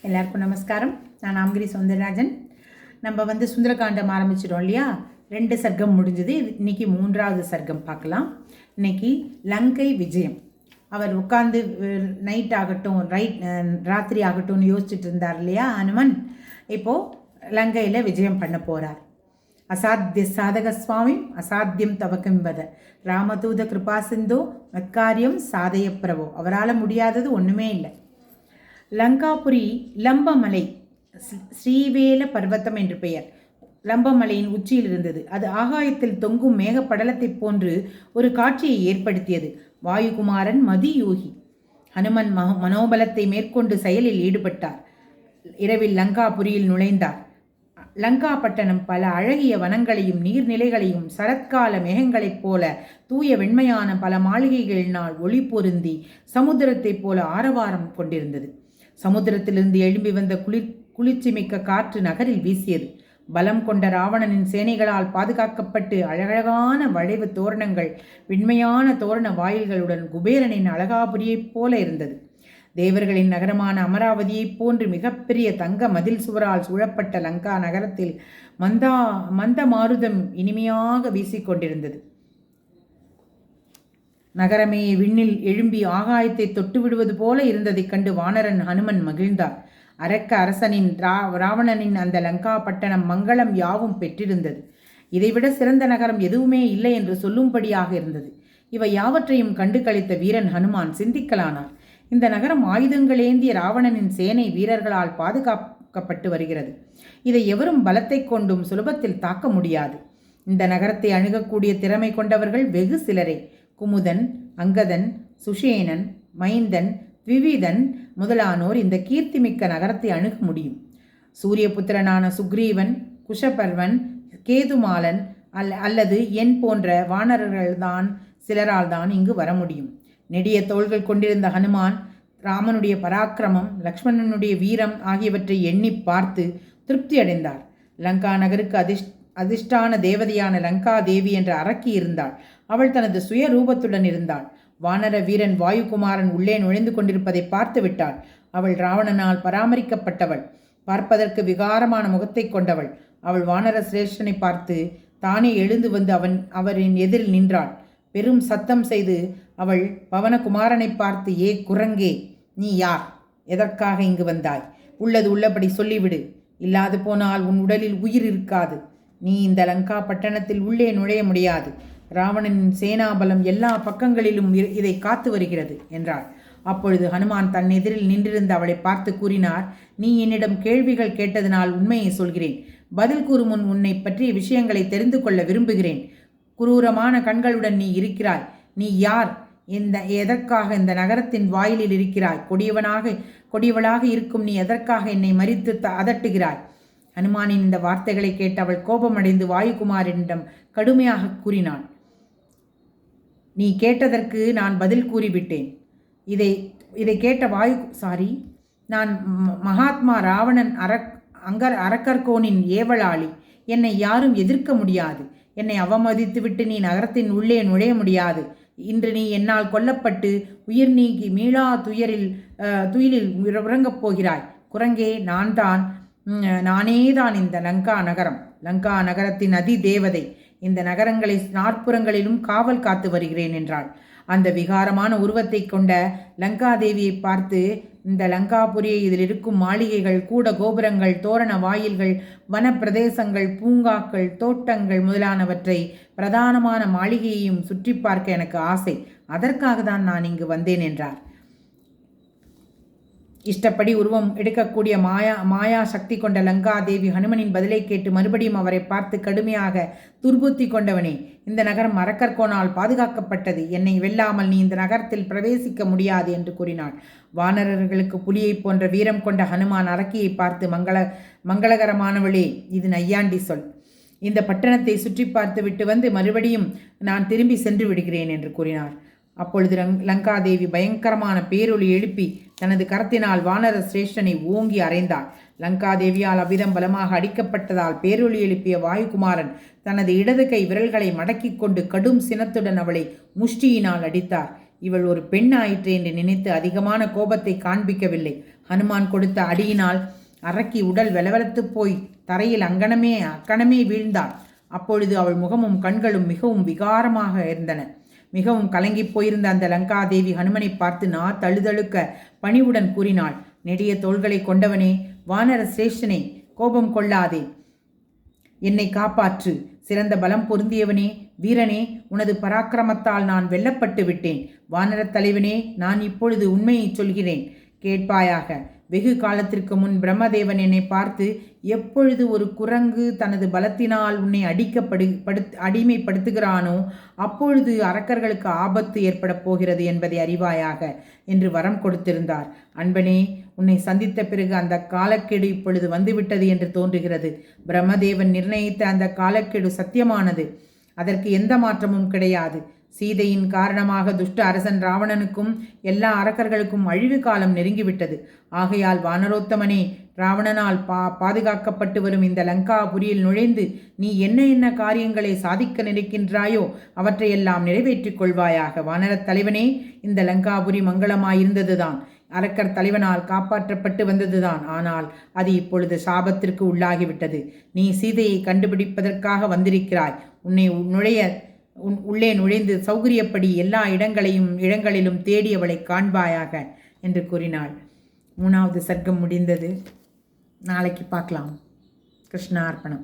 எல்லாருக்கும் நமஸ்காரம். நான் ஆம்கிரி சௌந்தரராஜன். நம்ம சுந்தரகாண்டம் ஆரம்பிச்சிடும் இல்லையா? 2 சர்க்கம் முடிஞ்சது. இன்னைக்கு 3வது சர்க்கம் பார்க்கலாம். இன்னைக்கு லங்கை விஜயம். அவர் உட்கார்ந்து நைட் ஆகட்டும் ராத்திரி ஆகட்டும்னு யோசிச்சுட்டு இருந்தார் இல்லையா அனுமன். இப்போது லங்கையில் விஜயம் பண்ண போகிறார். அசாத்திய சாதக சுவாமி அசாத்தியம் தவக்கம்பத ராமதூத கிருபா சிந்தோ மத்காரியம் சாதய பிரபோ. அவரால் முடியாதது ஒன்றுமே இல்லை. லங்காபுரி லம்பமலை, ஸ்ரீவேல பர்வத்தம் என்று பெயர். லம்பமலையின் உச்சியில் இருந்தது. அது ஆகாயத்தில் தொங்கும் மேகப்படலத்தை போன்று ஒரு காட்சியை ஏற்படுத்தியது. வாயுகுமாரன் மதியோகி ஹனுமன் மனோபலத்தை மேற்கொண்டு செயலில் ஈடுபட்டார். இரவில் லங்காபுரியில் நுழைந்தார். லங்காபட்டணம் பல அழகிய வனங்களையும் நீர்நிலைகளையும் சரத்கால மேகங்களைப் போல தூய வெண்மையான பல மாளிகைகளினால் ஒளி பொருந்தி சமுத்திரத்தைப் போல ஆரவாரம் கொண்டிருந்தது. சமுத்திரத்திலிருந்து எழும்பி வந்த குளிர்ச்சிமிக்க காற்று நகரில் வீசியது. பலம் கொண்ட ராவணனின் சேனைகளால் பாதுகாக்கப்பட்டு அழகழகான வளைவு தோரணங்கள் வெண்மையான தோரண வாயில்களுடன் குபேரனின் அழகாபுரியைப் போல இருந்தது. தேவர்களின் நகரமான அமராவதியைப் போன்று மிகப்பெரிய தங்க மதில் சுவரால் சூழப்பட்ட லங்கா நகரத்தில் மந்த மாருதம் இனிமையாக வீசிக்கொண்டிருந்தது. நகரமே விண்ணில் எழும்பி ஆகாயத்தை தொட்டு விடுவது போல இருந்ததைக் கண்டு வானரன் ஹனுமன் மகிழ்ந்தார். அரக்க அரசனின் ராவணனின் அந்த லங்கா பட்டணம் மங்களம் யாவும் பெற்றிருந்தது. இதைவிட சிறந்த நகரம் எதுவுமே இல்லை என்று சொல்லும்படியாக இருந்தது. இவை யாவற்றையும் கண்டு கழித்த வீரன் ஹனுமான் சிந்திக்கலானார். இந்த நகரம் ஆயுதங்களேந்திய ராவணனின் சேனை வீரர்களால் பாதுகாக்கப்பட்டு வருகிறது. இதை எவரும் பலத்தை கொண்டும் சுலபத்தில் தாக்க முடியாது. இந்த நகரத்தை அணுகக்கூடிய திறமை கொண்டவர்கள் வெகு சிலரே. குமுதன், அங்கதன், சுஷேனன், மைந்தன், விவிதன் முதலானோர் இந்த கீர்த்திமிக்க நகரத்தை அணுக முடியும். சூரியபுத்திரனான சுக்ரீவன், குஷபர்வன், கேதுமாலன் அல்லது என் போன்ற வானரர்கள்தான் சிலரால் தான் இங்கு வர முடியும். நெடிய தோள்கள் கொண்டிருந்த ஹனுமான் ராமனுடைய பராக்கிரமம், லக்ஷ்மணனுடைய வீரம் ஆகியவற்றை எண்ணி பார்த்து திருப்தி அடைந்தார். லங்கா நகருக்கு அதிர்ஷ்டான தேவதையான லங்கா தேவி என்ற அரக்கி இருந்தாள். அவள் தனது சுய ரூபத்துடன் இருந்தாள். வானர வீரன் வாயுகுமாரன் உள்ளே நுழைந்து கொண்டிருப்பதை பார்த்து விட்டாள். அவள் ராவணனால் பராமரிக்கப்பட்டவள், பார்ப்பதற்கு விகாரமான முகத்தை கொண்டவள். அவள் வானர சிரேஷ்டனை பார்த்து தானே எழுந்து வந்து அவரின் எதிரில் நின்றாள். பெரும் சத்தம் செய்து அவள் பவனகுமாரனை பார்த்து, ஏ குரங்கே, நீ யார்? எதற்காக இங்கு வந்தாய்? உள்ளது உள்ளபடி சொல்லிவிடு. இல்லாது போனால் உன் உடலில் உயிர் இருக்காது. நீ இந்த லங்கா பட்டணத்தில் உள்ளே நுழைய முடியாது. ராவணனின் சேனாபலம் எல்லா பக்கங்களிலும் இதை காத்து வருகிறது என்றாள். அப்பொழுது ஹனுமான் தன் எதிரில் நின்றிருந்த அவளை பார்த்து கூறினார், நீ என்னிடம் கேள்விகள் கேட்டதனால் உண்மையை சொல்கிறேன். பதில் கூறும் முன் உன்னை பற்றிய விஷயங்களை தெரிந்து கொள்ள விரும்புகிறேன். குரூரமான கண்களுடன் நீ இருக்கிறாய். நீ யார்? எதற்காக இந்த நகரத்தின் வாயிலில் இருக்கிறாய்? கொடியவளாக இருக்கும் நீ எதற்காக என்னை மறித்து அதட்டுகிறாய்? ஹனுமானின் இந்த வார்த்தைகளை கேட்டு அவள் கோபமடைந்து வாயுகுமாரனிடம் கடுமையாக கூறினாள், நீ கேட்டதற்கு நான் பதில் கூறிவிட்டேன். இதை கேட்ட நான் மகாத்மா ராவணன் அரக்கர்கோனின் ஏவலாளி. என்னை யாரும் எதிர்க்க முடியாது. என்னை அவமதித்துவிட்டு நீ நகரத்தின் உள்ளே நுழைய முடியாது. இன்று நீ என்னால் கொல்லப்பட்டு உயிர் நீங்கி மீளா துயிலில் உறங்கப் போகிறாய். குரங்கே, நானேதான் இந்த லங்கா நகரத்தின் அதி தேவதை. இந்த நகரங்களை 4 காவல் காத்து வருகிறேன் என்றாள். அந்த விகாரமான உருவத்தை கொண்ட லங்காதேவியை பார்த்து, இந்த லங்காபுரியை, இதில் இருக்கும் மாளிகைகள், கூட கோபுரங்கள், தோரண வாயில்கள், வனப்பிரதேசங்கள், பூங்காக்கள், தோட்டங்கள் முதலானவற்றை பிரதானமான மாளிகையையும் சுற்றி பார்க்க எனக்கு ஆசை. அதற்காக தான் நான் இங்கு வந்தேன் என்றார். இஷ்டப்படி உருவம் எடுக்கக்கூடிய மாயா சக்தி கொண்ட லங்காதேவி ஹனுமனின் பதிலை கேட்டு மறுபடியும் அவரை பார்த்து கடுமையாக, துர்புத்தி கொண்டவனே, இந்த நகரம் அரக்கர்கோனால் பாதுகாக்கப்பட்டது. என்னை வெல்லாமல் நீ இந்த நகரத்தில் பிரவேசிக்க முடியாது என்று கூறினாள். வானரர்களுக்கு புலியை போன்ற வீரம் கொண்ட ஹனுமான் அரக்கியை பார்த்து, மங்களகரமானவளே, இது நையாண்டி சொல். இந்த பட்டணத்தை சுற்றி பார்த்து விட்டு வந்து மறுபடியும் நான் திரும்பி சென்று விடுகிறேன் என்று கூறினார். அப்பொழுது லங்காதேவி பயங்கரமான பேரொளி எழுப்பி தனது கரத்தினால் வானர சிரேஷ்டனை ஓங்கி அறைந்தாள். லங்காதேவியால் அவ்விதம் பலமாக அடிக்கப்பட்டதால் பேரொளி எழுப்பிய வாயுகுமாரன் தனது இடது கை விரல்களை மடக்கி கொண்டு கடும் சினத்துடன் அவளை முஷ்டியினால் அடித்தார். இவள் ஒரு பெண் ஆயிற்று என்று நினைத்து அதிகமான கோபத்தை காண்பிக்கவில்லை. ஹனுமான் கொடுத்த அடியினால் அரக்கி உடல் வெலவெலத்து போய் தரையில் அக்கணமே வீழ்ந்தாள். அப்பொழுது அவள் முகமும் கண்களும் மிகவும் விகாரமாக இருந்தன. மிகவும் கலங்கிப் போயிருந்த அந்த லங்காதேவி ஹனுமனை பார்த்து தழுதழுக்க பணிவுடன் கூறினாள். நெடிய தோள்களை கொண்டவனே, வானர சிரேஷ்டனே, கோபம் கொள்ளாதே, என்னை காப்பாற்று. சிறந்த பலம் பொருந்தியவனே, வீரனே, உனது பராக்கிரமத்தால் நான் வெல்லப்பட்டு விட்டேன். வானரத் தலைவனே, நான் இப்பொழுது உண்மையை சொல்கிறேன், கேட்பாயாக. வெகு காலத்திற்கு முன் பிரம்மதேவன் என்னை பார்த்து, எப்பொழுது ஒரு குரங்கு தனது பலத்தினால் உன்னை அடிமைப்படுத்துகிறானோ அப்பொழுது அரக்கர்களுக்கு ஆபத்து ஏற்படப் போகிறது என்பதை அறிவாயாக என்று வரம் கொடுத்திருந்தார். அன்பனே, உன்னை சந்தித்த பிறகு அந்த காலக்கெடு இப்பொழுது வந்துவிட்டது என்று தோன்றுகிறது. பிரம்மதேவன் நிர்ணயித்த அந்த காலக்கெடு சத்தியமானது. அதற்கு எந்த மாற்றமும் கிடையாது. சீதையின் காரணமாக துஷ்ட அரசன் ராவணனுக்கும் எல்லா அரக்கர்களுக்கும் அழிவு காலம் நெருங்கிவிட்டது. ஆகையால் வானரோத்தமனே, ராவணனால் பாதுகாக்கப்பட்டு வரும் இந்த லங்காபுரியில் நுழைந்து நீ என்ன காரியங்களை சாதிக்க நினைக்கின்றாயோ அவற்றையெல்லாம் நிறைவேற்றிக் கொள்வாயாக. வானரத் தலைவனே, இந்த லங்காபுரி மங்களமாயிருந்ததுதான், அரக்கர் தலைவனால் காப்பாற்றப்பட்டு வந்ததுதான். ஆனால் அது இப்பொழுது சாபத்திற்கு உள்ளாகிவிட்டது. நீ சீதையை கண்டுபிடிப்பதற்காக வந்திருக்கிறாய். உள்ளே நுழைந்து சௌகரியப்படி எல்லா இடங்களிலும் தேடி அவளை காண்பாயாக என்று கூறினாள். 3வது சர்க்கம் முடிந்தது. நாளைக்கு பார்க்கலாம். கிருஷ்ணா அர்ப்பணம்.